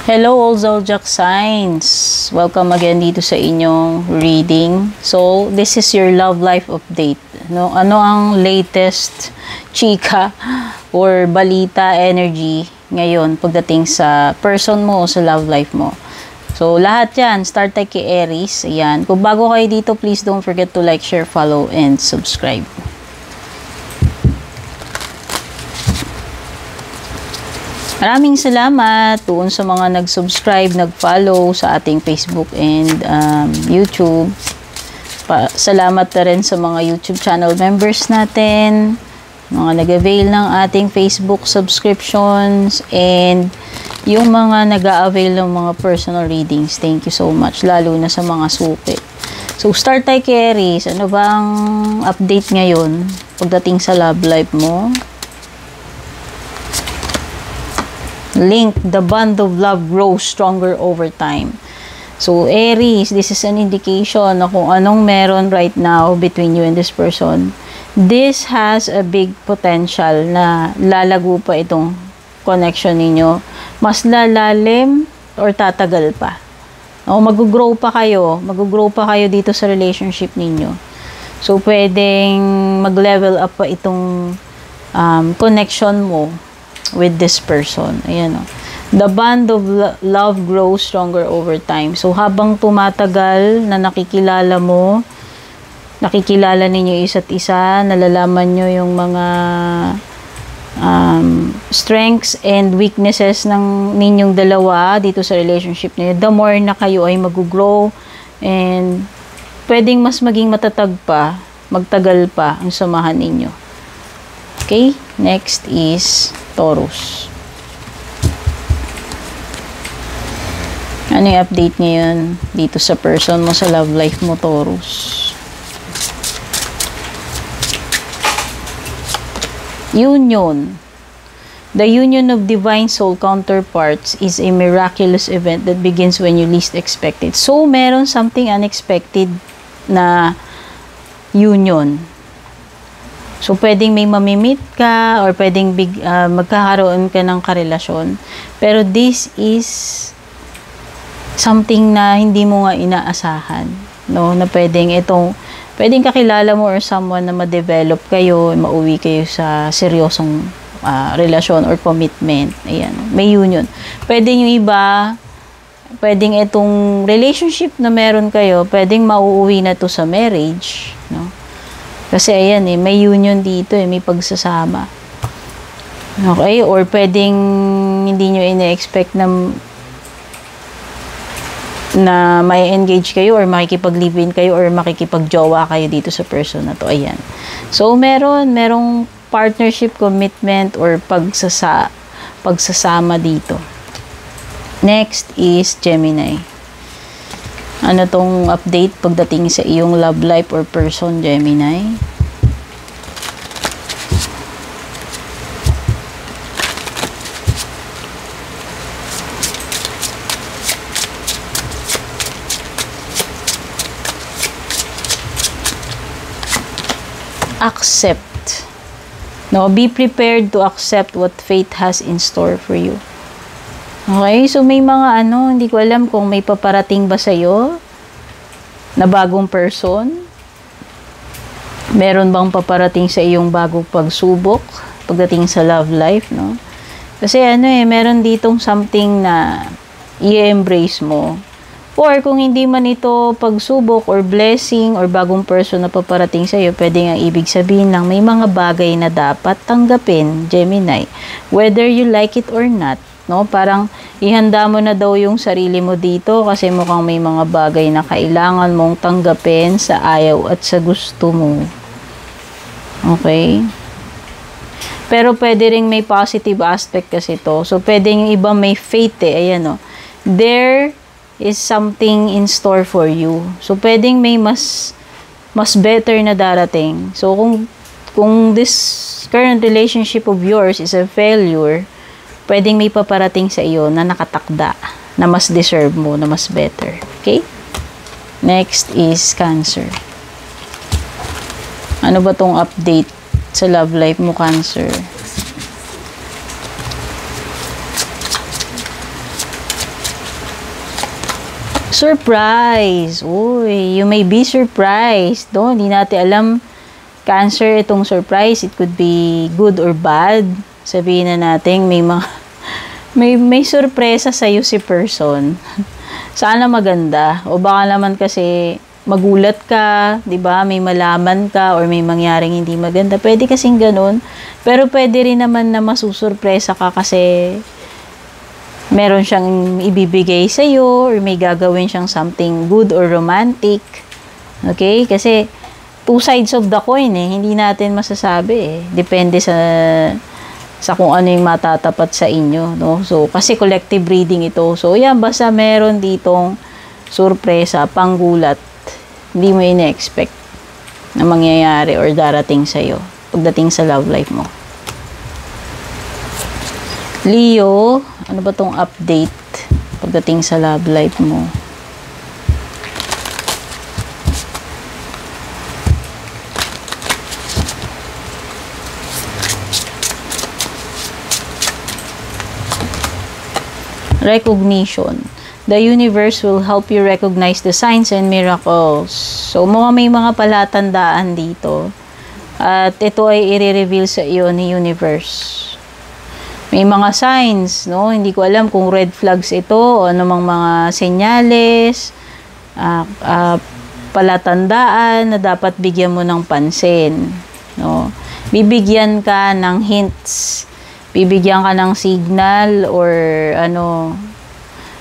Hello all zodiac signs! Welcome again dito sa inyong reading. So, this is your love life update. No? Ano ang latest chika or balita energy ngayon pagdating sa person mo o sa love life mo? So, lahat yan. Start tayo kay Aries. Ayan. Kung bago kayo dito, please don't forget to like, share, follow, and subscribe. Maraming salamat doon sa mga nag-subscribe, nag-follow sa ating Facebook and YouTube. Salamat na rin sa mga YouTube channel members natin, mga nag-avail ng ating Facebook subscriptions, and yung mga nag-a-avail ng mga personal readings. Thank you so much, lalo na sa mga suki. So, start tayo kay Aries. Ano bang update ngayon pagdating sa love life mo? Link, the bond of love grows stronger over time. So, Aries, this is an indication na kung anong meron right now between you and this person. This has a big potential na lalago pa itong connection ninyo. Mas lalalim or tatagal pa. O, mag-grow pa kayo. Mag-grow pa kayo dito sa relationship ninyo. So, pwedeng mag-level up pa itong connection mo with this person. Ayan o. The bond of love grows stronger over time. So, habang tumatagal na nakikilala mo, nakikilala ninyo isa't isa, nalalaman nyo yung mga strengths and weaknesses ng ninyong dalawa dito sa relationship niyo, the more na kayo ay mag-grow and pwedeng mas maging matatag pa, magtagal pa ang samahan ninyo. Okay? Next is Taurus. Ano yung update ngayon dito sa person mo, sa love life mo, Taurus? Union. The union of divine soul counterparts is a miraculous event that begins when you least expect it. So, meron something unexpected na union. So, pwedeng may mamimit ka or pwedeng magkakaroon ka ng karelasyon. Pero this is something na hindi mo nga inaasahan. No? Na pwedeng kakilala mo or someone na ma-develop kayo, mauwi kayo sa seryosong relasyon or commitment. Ayan. May union. Pwedeng yung iba, pwedeng itong relationship na meron kayo, pwedeng mauuwi na to sa marriage. No? Kasi ayan may union dito may pagsasama. Okay? Or pwedeng hindi nyo ina-expect na may engage kayo or makikipag-live-in kayo or makikipag-jowa kayo dito sa person na to. Ayan. So, merong partnership, commitment, or pagsasama dito. Next is Gemini. Ano tong update pagdating sa iyong love life or person, Gemini? Accept. No, be prepared to accept what fate has in store for you. Okay, so may mga hindi ko alam kung may paparating ba sa'yo na bagong person. Meron bang paparating sa iyong bagong pagsubok pagdating sa love life, no? Kasi meron ditong something na i-embrace mo. Or kung hindi man ito pagsubok or blessing or bagong person na paparating sa'yo, pwede nga ibig sabihin lang may mga bagay na dapat tanggapin, Gemini. Whether you like it or not. No, parang ihanda mo na daw yung sarili mo dito kasi mukhang may mga bagay na kailangan mong tanggapin sa ayaw at sa gusto mo. Okay? Pero pwede ring may positive aspect kasi to. So, pwede yung iba may fate Ayan There is something in store for you. So, pwedeng may mas better na darating. So, kung this current relationship of yours is a failure, pwedeng may paparating sa iyo na nakatakda, na mas deserve mo, na mas better. Okay? Next is Cancer. Ano ba tong update sa love life mo, Cancer? Surprise! Uy, you may be surprised. No? Hindi natin alam, Cancer, itong surprise. It could be good or bad. Sabihin na natin, may sorpresa sa'yo si person. Sana maganda. O baka naman kasi magulat ka, 'di ba? May malaman ka or may mangyaring hindi maganda. Pwede kasing ganun. Pero pwede rin naman na masusurpresa ka kasi meron siyang ibibigay sa iyo or may gagawin siyang something good or romantic. Okay? Kasi two sides of the coin eh. Hindi natin masasabi eh. Depende sa kung ano yung matatapat sa inyo, no? So, kasi collective reading ito. So, yan, basta meron ditong surpresa, panggulat, hindi mo ina-expect na mangyayari or darating sa'yo pagdating sa love life mo. Leo, ano ba tong update pagdating sa love life mo? Recognition. The universe will help you recognize the signs and miracles. So, may mga palatandaan dito. At ito ay i-reveal sa iyo ni universe. May mga signs, no? Hindi ko alam kung red flags ito o anumang mga senyales, palatandaan na dapat bigyan mo ng pansin, no? Bibigyan ka ng hints. Bibigyan ka ng signal or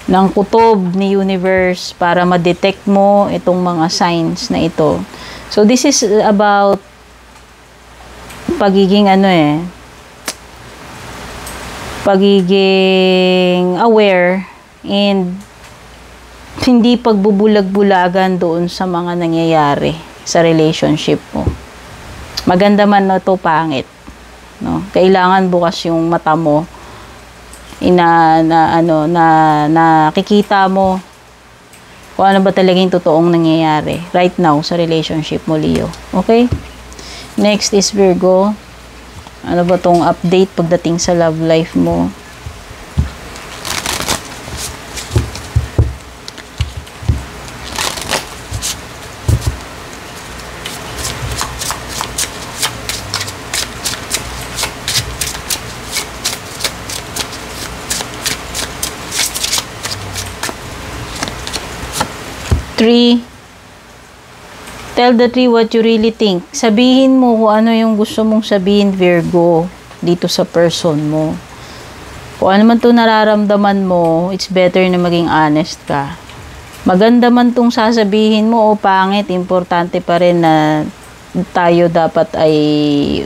ng kutob ni universe para ma-detect mo itong mga signs na ito. So, this is about pagiging pagiging aware and hindi pagbubulag-bulagan doon sa mga nangyayari sa relationship mo. Maganda man na to, pangit. No? Kailangan bukas yung mata mo nakikita mo kung ano ba talaga yung totoong nangyayari right now sa relationship mo, Leo. Okay? Next is Virgo. Ano ba tong update pagdating sa love life mo? Three, tell the tree what you really think. Sabihin mo kung ano yung gusto mong sabihin, Virgo, dito sa person mo. Kung ano man ito nararamdaman mo, it's better na maging honest ka. Maganda man itong sasabihin mo o pangit, importante pa rin na tayo dapat ay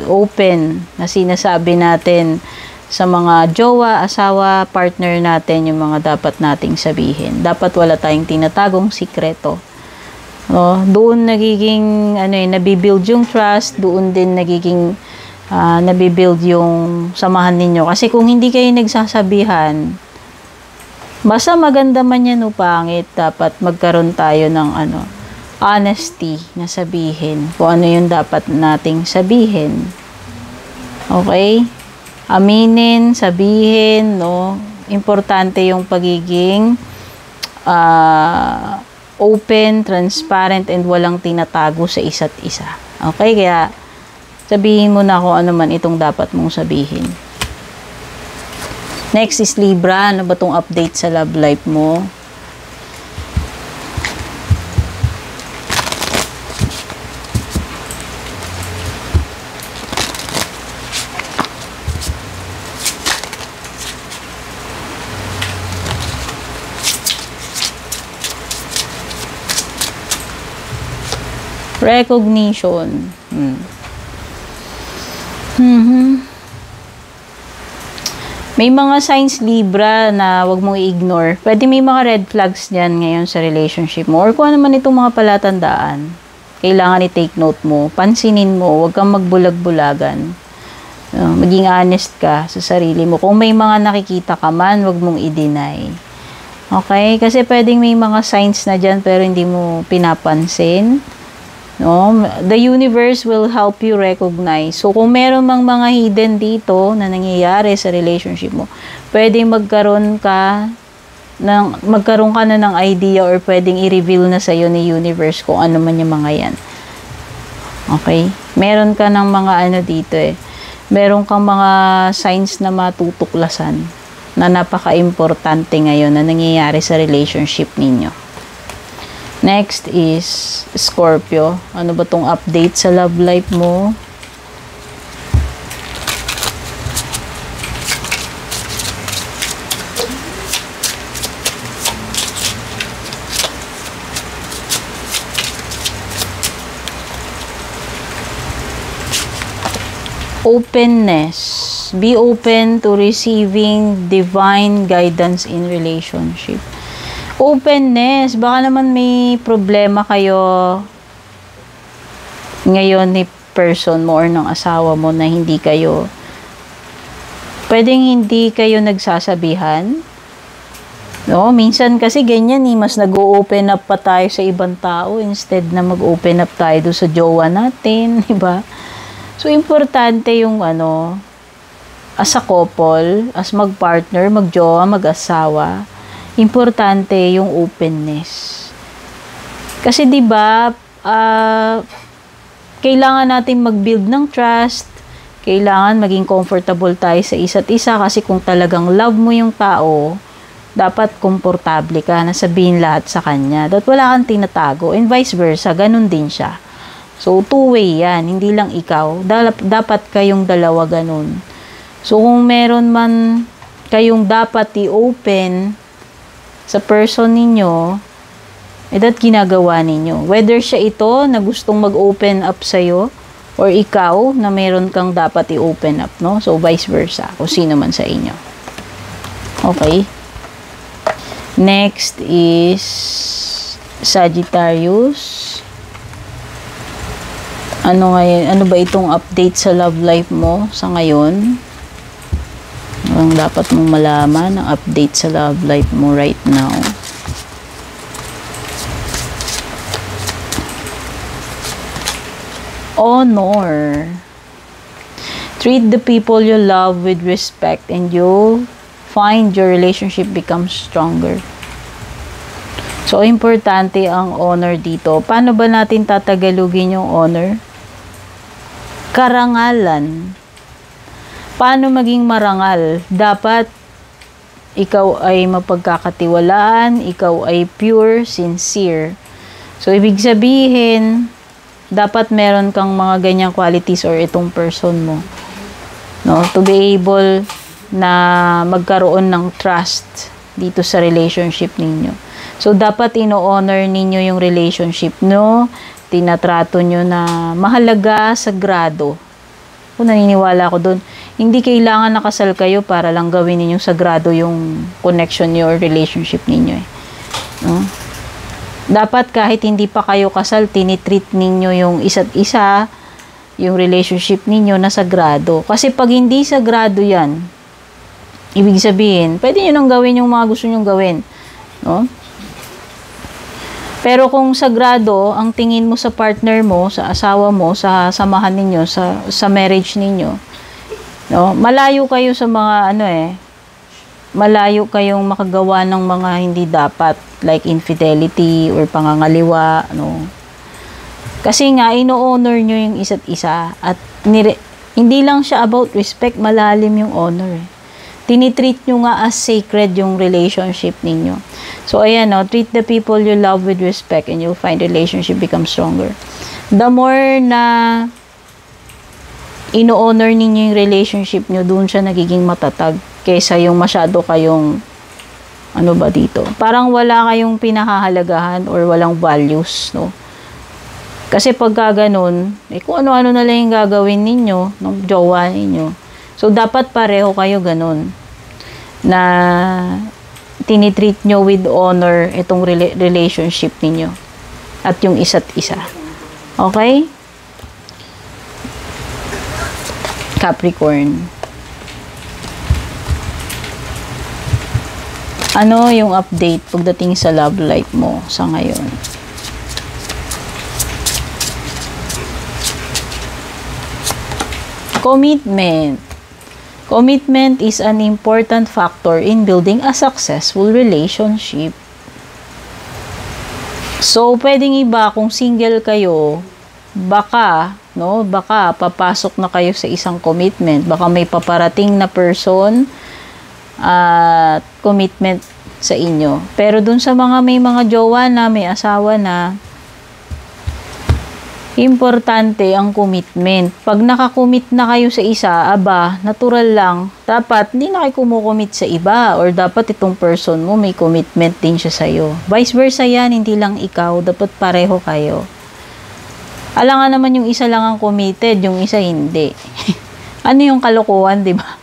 open na sinasabi natin sa mga jowa, asawa, partner natin yung mga dapat nating sabihin. Dapat wala tayong tinatagong sikreto. No? Doon nagiging nabibuild yung trust, doon din nagiging nabibuild yung samahan ninyo. Kasi kung hindi kayo nagsasabihan, basta maganda man yan o pangit, dapat magkaroon tayo ng honesty na sabihin kung ano yung dapat nating sabihin. Okay? Aminin, sabihin, no? Importante yung pagiging open, transparent, and walang tinatago sa isa't isa. Okay? Kaya, sabihin mo na kung ano man itong dapat mong sabihin. Next is Libra. Ano ba itong update sa love life mo? Recognition. May mga signs, Libra, na wag mong i-ignore. Pwede may mga red flags dyan ngayon sa relationship mo. Or kung ano man itong mga palatandaan, kailangan i-take note mo. Pansinin mo. Huwag kang magbulag-bulagan. Maging honest ka sa sarili mo. Kung may mga nakikita ka man, wag mong i-deny. Okay? Kasi pwedeng may mga signs na dyan pero hindi mo pinapansin. No? The universe will help you recognize. So, kung meron mang mga hidden dito na nangyayari sa relationship mo, pwedeng magkaroon ka magkaroon ka na ng idea or pwedeng i-reveal na sa'yo ni universe kung ano man yung mga yan. Okay? Meron ka ng mga ano dito eh. Meron kang mga signs na matutuklasan na napaka-importante ngayon na nangyayari sa relationship ninyo. Next is Scorpio. Ano ba tong update sa love life mo? Openness. Be open to receiving divine guidance in relationship. Openness. Baka naman may problema kayo ngayon ni person mo or ng asawa mo na hindi kayo nagsasabihan. No, minsan kasi ganyan mas nag-o-open up pa tayo sa ibang tao instead na mag-open up tayo doon sa jowa natin, di ba? So, importante yung as a couple, as mag-partner, mag-jowa, mag-asawa, importante yung openness. Kasi 'di ba, kailangan natin mag-build ng trust, kailangan maging comfortable tayo sa isa't isa kasi kung talagang love mo yung tao, dapat komportable ka na sabihin lahat sa kanya. Dapat wala kang tinatago and vice versa, ganun din siya. So, two-way yan, hindi lang ikaw. Dapat kayong dalawa ganun. So, kung meron man kayong dapat i-open sa person ninyo, that ginagawa ninyo. Whether siya ito na gustong mag-open up sa'yo, or ikaw na meron kang dapat i-open up, no? So, vice versa. O sino man sa inyo. Okay? Next is Sagittarius. Ano ba itong update sa love life mo sa ngayon? Ang dapat mong malaman, ang update sa love life mo right now. Honor. Treat the people you love with respect and you'll find your relationship becomes stronger. So, importante ang honor dito. Paano ba natin tatagalugin yung honor? Karangalan. Paano maging marangal? Dapat ikaw ay mapagkakatiwalaan, ikaw ay pure, sincere. So, ibig sabihin, dapat meron kang mga ganyang qualities or itong person mo. No? To be able na magkaroon ng trust dito sa relationship ninyo. So, dapat ino-honor ninyo yung relationship, no? Tinatrato nyo na mahalaga, sagrado. Kung naniniwala ko dun, hindi kailangan nakasal kayo para lang gawin ninyong sagrado yung connection nyo or relationship ninyo. No? Dapat kahit hindi pa kayo kasal, tinitreat ninyo yung isa't isa, yung relationship ninyo na sagrado. Kasi pag hindi sagrado yan, ibig sabihin, pwede nyo nang gawin yung mga gusto nyo gawin. No? Pero kung sagrado ang tingin mo sa partner mo, sa asawa mo, sa samahan ninyo, sa marriage ninyo, no? Malayo kayo sa mga malayo kayong makagawa ng mga hindi dapat like infidelity or pangangaliwa, no? Kasi nga ino-honor nyo yung isa't isa at hindi lang siya about respect, malalim yung honor. Tinitreat nyo nga as sacred yung relationship ninyo. So, ayan, no, treat the people you love with respect and you'll find relationship become stronger. The more na ino-honor ninyo yung relationship nyo, doon siya nagiging matatag kaysa yung masyado kayong parang wala kayong pinahahalagahan or walang values, no? Kasi pagka ganun, kung ano-ano na lang yung gagawin ninyo, ng jowa ninyo. So, dapat pareho kayo ganun na tinitreat nyo with honor itong relationship ninyo at yung isa't isa. Okay? Capricorn. Ano yung update pagdating sa love life mo sa ngayon? Commitment. Commitment is an important factor in building a successful relationship. So, pwedeng iba kung single kayo, baka papasok na kayo sa isang commitment. Baka may paparating na person at commitment sa inyo. Pero dun sa may mga jowa na, may asawa na, importante ang commitment. Pag nakakommit na kayo sa isa, natural lang. Dapat, hindi na kayo kumukommit sa iba. Or dapat itong person mo, may commitment din siya sa'yo. Vice versa yan, hindi lang ikaw. Dapat pareho kayo. Alangan naman yung isa lang ang committed, yung isa hindi. Ano yung kalokohan, di ba?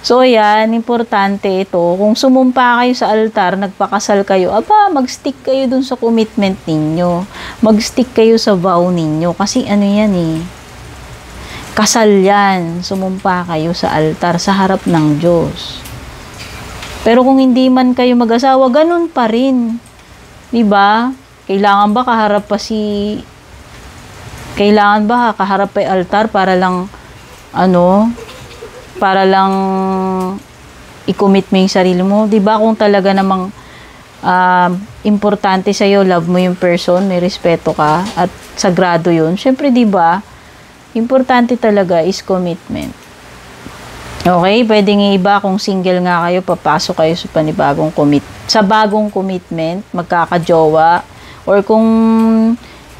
So, yan, importante ito. Kung sumumpa kayo sa altar, nagpakasal kayo, mag-stick kayo dun sa commitment ninyo. Mag-stick kayo sa vow ninyo. Kasi ano yan kasal yan. Sumumpa kayo sa altar, sa harap ng Diyos. Pero kung hindi man kayo mag-asawa, ganun pa rin. Diba? Kailangan ba kaharap pa yung altar para lang, i-commit mo yung sarili mo. Diba kung talaga namang importante sa'yo, love mo yung person, may respeto ka, at sagrado yun. Syempre, diba, importante talaga is commitment. Okay? Pwedeng iba kung single nga kayo, papasok kayo sa bagong commitment, magkakajowa, or kung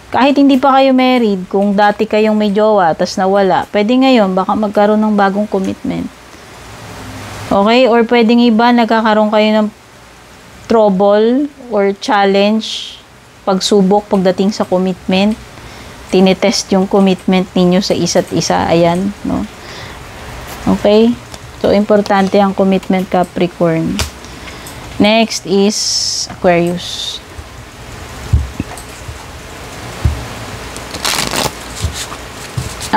kahit hindi pa kayo married, kung dati kayong may jowa, tas nawala, pwede ngayon, baka magkaroon ng bagong commitment. Okay? Or pwedeng iba, nagkakaroon kayo ng trouble or challenge, pagsubok pagdating sa commitment, tinetest yung commitment ninyo sa isa't isa. Ayan, no? Okay? So, importante ang commitment, Capricorn. Next is Aquarius.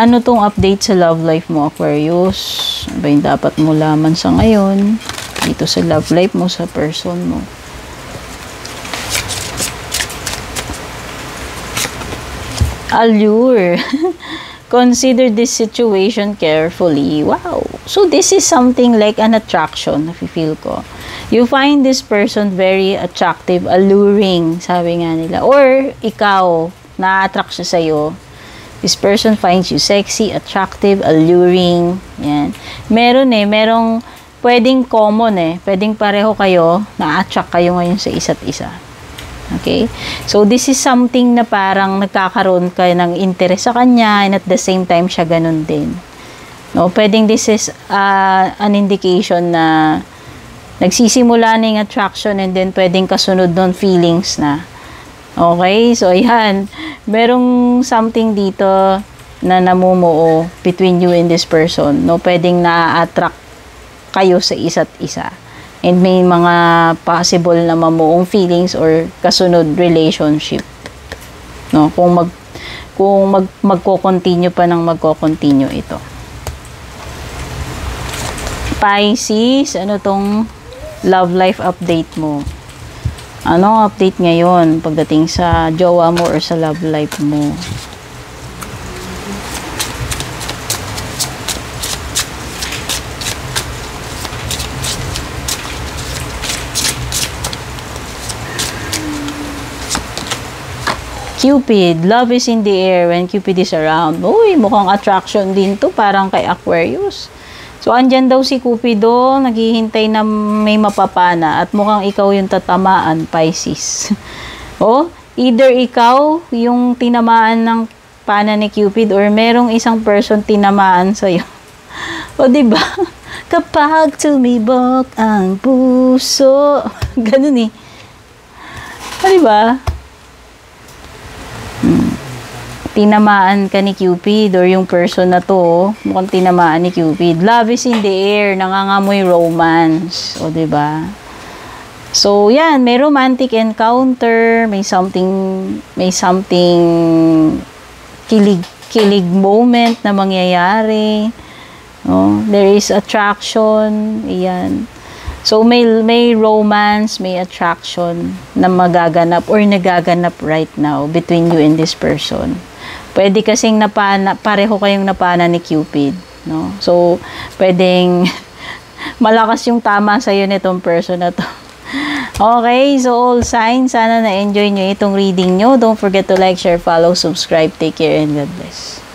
Ano tong update sa love life mo, Aquarius? Ano ba yung dapat mo laman sa ngayon? Dito sa love life mo, sa person mo. Allure. Consider this situation carefully. Wow. So, this is something like an attraction, nafe-feel ko. You find this person very attractive, alluring, sabi nga nila. Or, ikaw, na-attract siya sa'yo. This person finds you sexy, attractive, alluring. Yan. Merong pwedeng common Pwedeng pareho kayo, na-attract kayo ngayon sa isa't isa. Okay? So, this is something na parang nagkakaroon kayo ng interest sa kanya and at the same time siya ganun din. No? Pwedeng this is an indication na nagsisimula na yung attraction and then pwedeng kasunod nun feelings na. Okay? So, ayan. Merong something dito na namumuo between you and this person. No? Pwedeng na-attract kayo sa isa't isa. And may mga possible na mamuong feelings or kasunod relationship. No? Kung magko-continue pa ng magko-continue ito. Pisces, ano tong love life update mo? Ano update ngayon pagdating sa jowa mo or sa love life mo? Cupid, love is in the air when Cupid is around. Uy, mukhang attraction din to, parang kay Aquarius. So, andyan daw si Cupido, naghihintay na may mapapana at mukhang ikaw yung tatamaan, Pisces. Either ikaw yung tinamaan ng pana ni Cupid or merong isang person tinamaan sa'yo. Diba? Kapag tumibok ang puso. Ganun diba? Tinamaan ka ni Cupid or yung person na to, mukhang tinamaan ni Cupid. Love is in the air, nangangamoy romance. Diba? So, yan, may romantic encounter, may something kilig moment na mangyayari. There is attraction, ayan. So, may romance, may attraction na magaganap or nagaganap right now between you and this person. Pwede kasing pareho kayong napana ni Cupid. no? So, pwedeng malakas yung tama sa'yo nitong person na to. Okay, so all signs, sana na-enjoy nyo itong reading nyo. Don't forget to like, share, follow, subscribe. Take care and God bless.